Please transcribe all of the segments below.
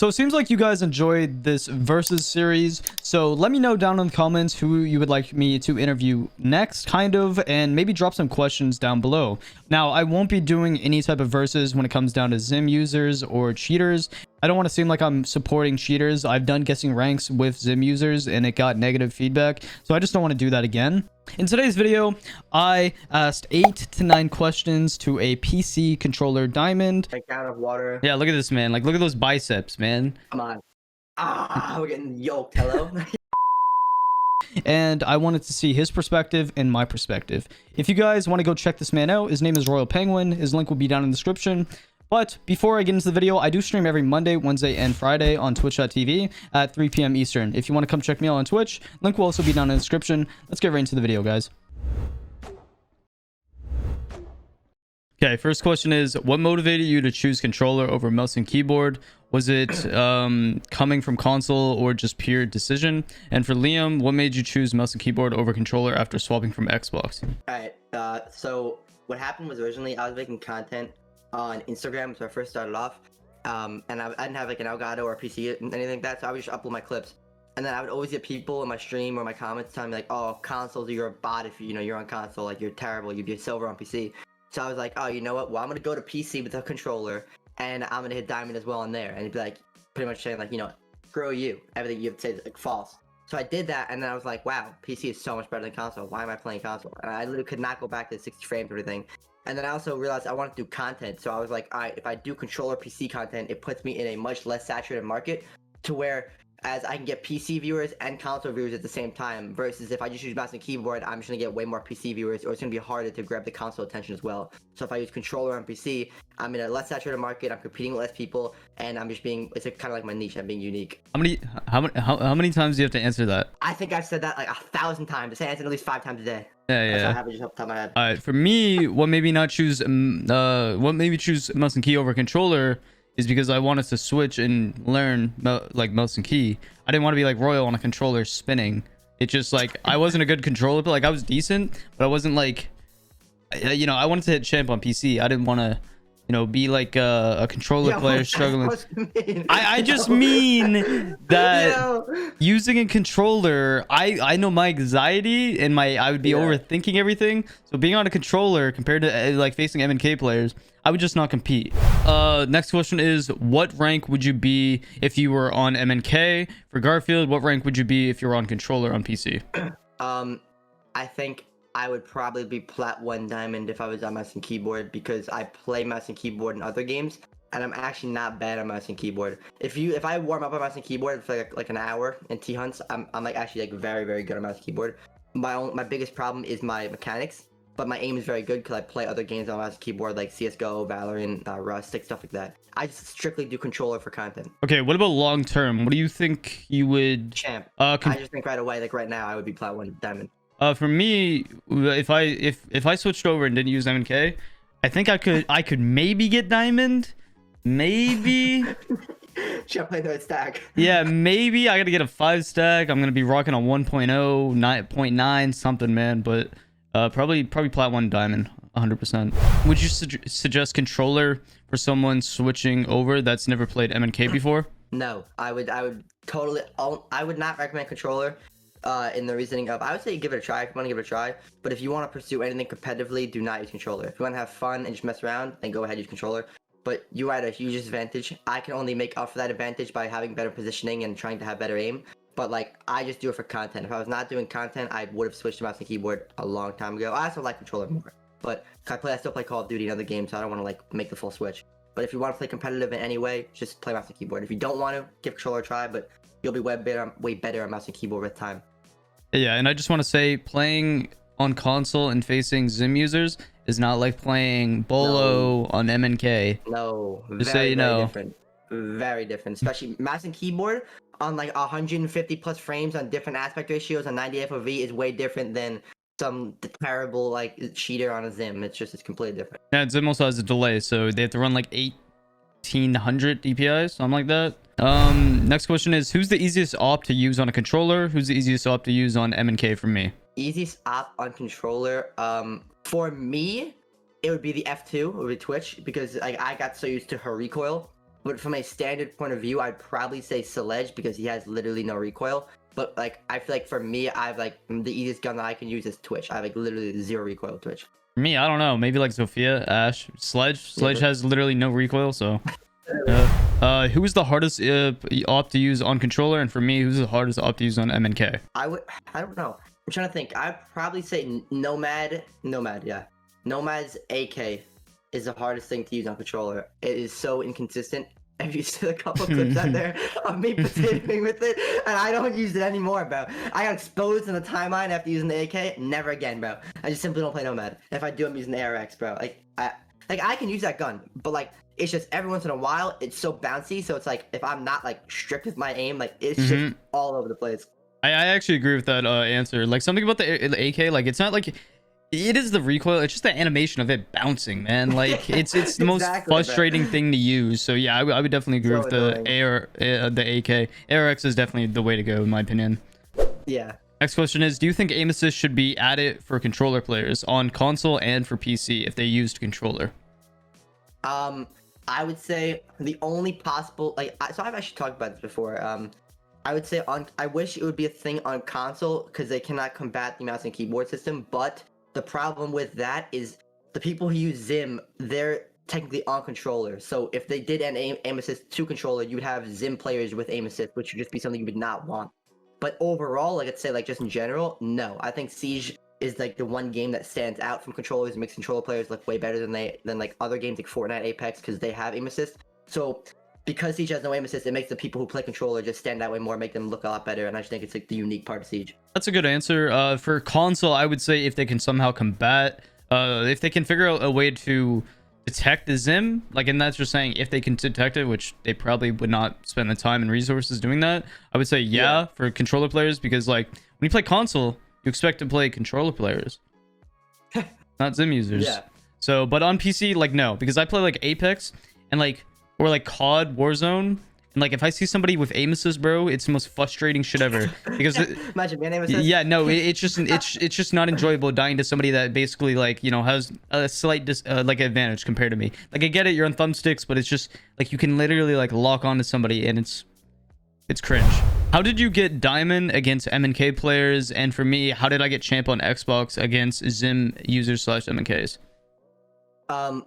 So it seems like you guys enjoyed this versus series. So let me know down in the comments who you would like me to interview next, kind of, and maybe drop some questions down below. Now, I won't be doing any type of versus when it comes down to Zim users or cheaters. I don't want to seem like I'm supporting cheaters. I've done guessing ranks with Zim users and it got negative feedback. So I just don't want to do that again. In today's video, I asked 8 to 9 questions to a PC controller diamond. A gallon of water. Yeah, look at this, man. Like, look at those biceps, man. Come on. We're getting yoked. Hello. And I wanted to see his perspective and my perspective. If you guys want to go check this man out, his name is Royal Penguin. His link will be down in the description. But before I get into the video, I do stream every Monday, Wednesday, and Friday on twitch.tv at 3 p.m. Eastern. If you want to come check me out on Twitch, link will also be down in the description. Let's get right into the video, guys. Okay, first question is, what motivated you to choose controller over mouse and keyboard? Was it coming from console or just pure decision? And for Liam, what made you choose mouse and keyboard over controller after swapping from Xbox? Alright, so what happened was originally I was making content on Instagram, so I first started off, and I didn't have like an Elgato or a PC or anything like that, so I would just upload my clips. And then I would always get people in my stream or my comments telling me like, oh, consoles, you're a bot if you're on console, like you're terrible, you'd be a silver on PC. So I was like, oh, you know what? Well, I'm gonna go to PC with a controller, and I'm gonna hit diamond as well on there, and it'd be like pretty much saying like, screw you, everything you have to say is like false. So I did that, and then I was like, wow, PC is so much better than console. Why am I playing console? And I literally could not go back to 60 frames or everything. And then I also realized I wanted to do content, so I was like, all right, if I do controller PC content, it puts me in a much less saturated market, to where as I can get PC viewers and console viewers at the same time, versus if I just use mouse and keyboard, I'm just gonna get way more PC viewers, or it's gonna be harder to grab the console attention as well. So if I use controller on PC, I'm in a less saturated market, I'm competing with less people, and I'm just being, it's kind of like my niche, I'm being unique. How many times do you have to answer that? I think I've said that like 1,000 times. I say I answer at least 5 times a day. Yeah. That's how I have it just off the top of my head. All right, for me, what made me choose mouse and key over controller is because I wanted to switch and learn like mouse and key. I didn't want to be like Royal on a controller spinning. It just like, I wasn't a good controller, but like I was decent, but I wasn't like, I wanted to hit champ on PC. I didn't want to, be like a controller player struggling. I just mean that using a controller, I know my anxiety and I would be overthinking everything. So being on a controller compared to like facing MNK players, I would just not compete. Next question is, what rank would you be if you were on MNK? For Garfield, what rank would you be if you were on controller on PC? I think I would probably be plat 1 diamond if I was on mouse and keyboard, because I play mouse and keyboard in other games, and I'm actually not bad on mouse and keyboard. If I warm up on mouse and keyboard for like an hour in T-hunts, I'm like actually like very, very good on mouse and keyboard. My biggest problem is my mechanics, but my aim is very good because I play other games on mouse and keyboard like CSGO, Valorant, Rust, stuff like that. I just strictly do controller for content. Okay, what about long term? What do you think you would... Champ. I just think right away, like right now, I would be plat 1 diamond. For me, if I switched over and didn't use MNK, I think I could maybe get diamond, maybe. Should I play the stack? Yeah, maybe I gotta get a 5 stack. I'm gonna be rocking a 1.0, 9.9 something, man. But probably plat 1 diamond, 100%. Would you suggest controller for someone switching over that's never played MNK before? No, I would not recommend controller. In the reasoning of, I would say give it a try if you want to give it a try, but if you want to pursue anything competitively, do not use controller. If you want to have fun and just mess around, then go ahead use controller. But you are at a huge disadvantage. I can only make up for that advantage by having better positioning and trying to have better aim, but like I just do it for content. If I was not doing content, I would have switched to mouse and keyboard a long time ago. I also like controller more, but I still play Call of Duty and other games, so I don't want to like make the full switch. But if you want to play competitive in any way, just play mouse and keyboard. If you don't want to, give controller a try, but you'll be way better on mouse and keyboard with time. Yeah, and I just want to say, playing on console and facing Zim users is not like playing Bolo on MNK. No, just so you know. Very different. Especially mouse and keyboard on like 150 plus frames on different aspect ratios on 90 FOV is way different than some terrible like cheater on a Zim. It's completely different. Yeah, Zim also has a delay, so they have to run like 1800 DPI, something like that. Next question is, who's the easiest op to use on a controller? Who's the easiest op to use on MNK for me? Easiest op on controller, for me, it would be the F2, it would be Twitch, because like I got so used to her recoil But from a standard point of view, I'd probably say Sledge because he has literally no recoil. But like, I feel like for me, I've like the easiest gun that I can use is Twitch. I have like literally 0 recoil with Twitch. For me, I don't know. Maybe like Sophia, Ash, Sledge Yeah, has literally no recoil. So, who's the hardest op to use on controller? And for me, who's the hardest op to use on MNK? I don't know. I'm trying to think. I'd probably say Nomad. Yeah. Nomad's AK is the hardest thing to use on controller. It is so inconsistent. Have you seen a couple clips out there of me potatoing with it? And I don't use it anymore, bro. I got exposed in the timeline after using the AK. Never again, bro. I just simply don't play Nomad. If I do, I'm using the ARX, bro. I can use that gun, but like it's just every once in a while it's so bouncy. So it's like if I'm not like strict with my aim, like it's just all over the place. I actually agree with that answer. Like something about the AK, like it's not like it is the recoil. It's just the animation of it bouncing, man. Like it's the most frustrating thing to use. So yeah, I would definitely agree with the AK. ARX is definitely the way to go in my opinion. Yeah. Next question is, do you think aim assist should be added for controller players on console and for PC if they used controller? I would say the only possible so I've actually talked about this before. I would say I wish it would be a thing on console because they cannot combat the mouse and keyboard system. But the problem with that is the people who use Zim, they're technically on controller. So if they did an aim assist to controller, you would have Zim players with aim assist, which would just be something you would not want. But overall, like I'd say, like just in general, no. I think Siege is like the one game that stands out from controllers and makes controller players look way better than like other games like Fortnite, Apex, because they have aim assist. So because Siege has no aim assist, it makes the people who play controller just stand out way more, make them look a lot better. And I just think it's like the unique part of Siege. That's a good answer. For console, I would say if they can somehow combat, if they can figure out a way to detect the Zim, like, and that's just saying if they can detect it, which they probably would not spend the time and resources doing that. I would say yeah. For controller players, because like when you play console, you expect to play controller players, not Zim users. Yeah. So, but on PC, like no, because I play like Apex and like or like COD, Warzone. And like if I see somebody with aim assist, bro, it's the most frustrating shit ever. Because imagine being aim assist. Yeah, no, it's just not enjoyable dying to somebody that basically like, you know, has a slight like advantage compared to me. Like I get it, you're on thumbsticks, but it's just like you can literally like lock onto somebody and it's cringe. How did you get diamond against MNK players? And for me, how did I get champ on Xbox against Zim users / MNKs?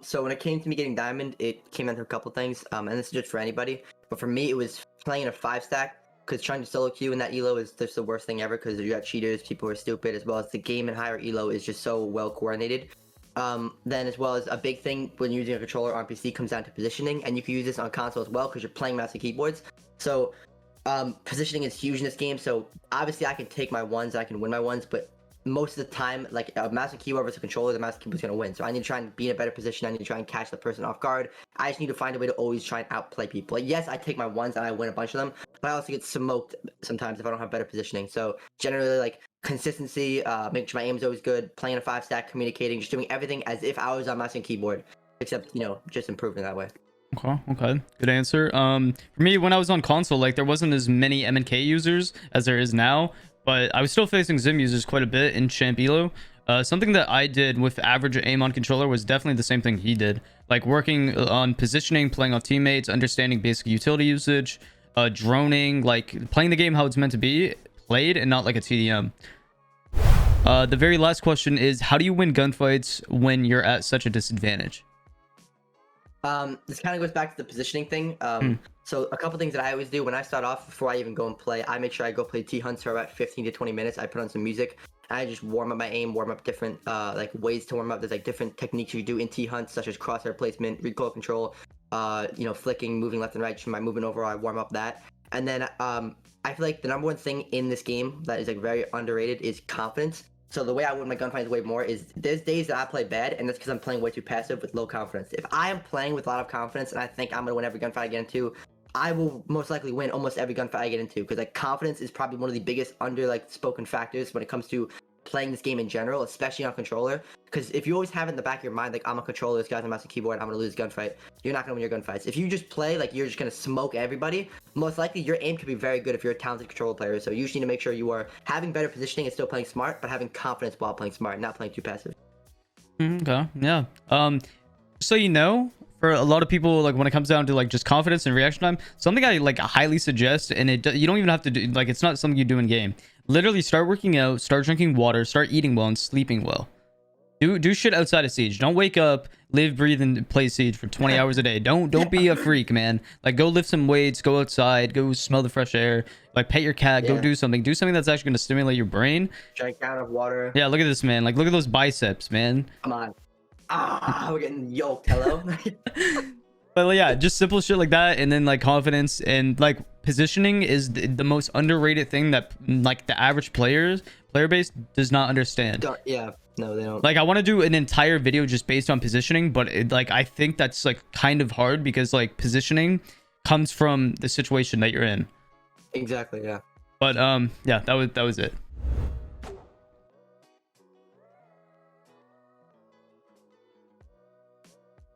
So when it came to me getting diamond, it came down to a couple things. And this is just for anybody. But for me, it was playing a 5-stack. Because trying to solo queue in that elo is just the worst thing ever. Because you got cheaters, people who are stupid, as well as the game in higher elo is just so well coordinated. Then as well as a big thing when using a controller on PC comes down to positioning. And you can use this on console as well because you're playing mouse and keyboards. So positioning is huge in this game. So obviously I can take my ones, I can win my ones, but most of the time, like a mouse and keyboard versus a controller, the mouse and keyboard's gonna win. So I need to try and be in a better position. I need to try and catch the person off guard. I just need to find a way to always try and outplay people. Like, yes, I take my ones and I win a bunch of them, but I also get smoked sometimes if I don't have better positioning. So generally, like consistency, making sure my aim is always good, playing a 5-stack, communicating, just doing everything as if I was on mouse and keyboard, except, you know, just improving that way. Okay, good answer. For me, when I was on console, like there wasn't as many MNK users as there is now, but I was still facing Zim users quite a bit in Champ Elo. Something that I did with average aim on controller was definitely the same thing he did, like working on positioning, playing off teammates, understanding basic utility usage, droning, like playing the game how it's meant to be played and not like a TDM. The very last question is, how do you win gunfights when you're at such a disadvantage? This kind of goes back to the positioning thing. So a couple things that I always do when I start off, before I even go and play, I make sure I go play T-Hunts for about 15 to 20 minutes. I put on some music and I just warm up my aim, warm up different like ways to warm up. There's like different techniques you do in T-Hunts, such as crosshair placement, recoil control, you know, flicking, moving left and right, just my movement overall, I warm up that. And then I feel like the number one thing in this game that is like very underrated is confidence. So the way I win my gunfights way more is there's days that I play bad, and that's because I'm playing way too passive with low confidence. If I am playing with a lot of confidence and I think I'm gonna win every gunfight I get into, I will most likely win almost every gunfight I get into, because like confidence is probably one of the biggest under like spoken factors when it comes to playing this game in general, especially on controller. Because if you always have it in the back of your mind, like I'm a controller, this guy's on mouse and keyboard, I'm gonna lose gunfight, you're not gonna win your gunfights. If you just play like you're just gonna smoke everybody, most likely your aim could be very good if you're a talented controller player. So you usually need to make sure you are having better positioning and still playing smart, but having confidence while playing smart, not playing too passive. Okay, yeah. So you know, for a lot of people, like when it comes down to like just confidence and reaction time, something I like highly suggest, and you don't even have to do, like, it's not something you do in game. Literally start working out, start drinking water, start eating well and sleeping well. Do shit outside of Siege. Don't wake up, live, breathe, and play Siege for 20 hours a day. Don't be a freak, man. Like, go lift some weights, go outside, go smell the fresh air, like pet your cat, go do something that's actually going to stimulate your brain. Drink out of water. Yeah, look at this, man. Like, look at those biceps, man. Come on. We're getting yoked. Hello. But yeah, just simple shit like that, and then like confidence and like positioning is the most underrated thing that like the average player base does not understand. Yeah, no, they don't. Like, I want to do an entire video just based on positioning, but like I think that's like kind of hard because like positioning comes from the situation that you're in. Exactly. Yeah. But yeah, that was it.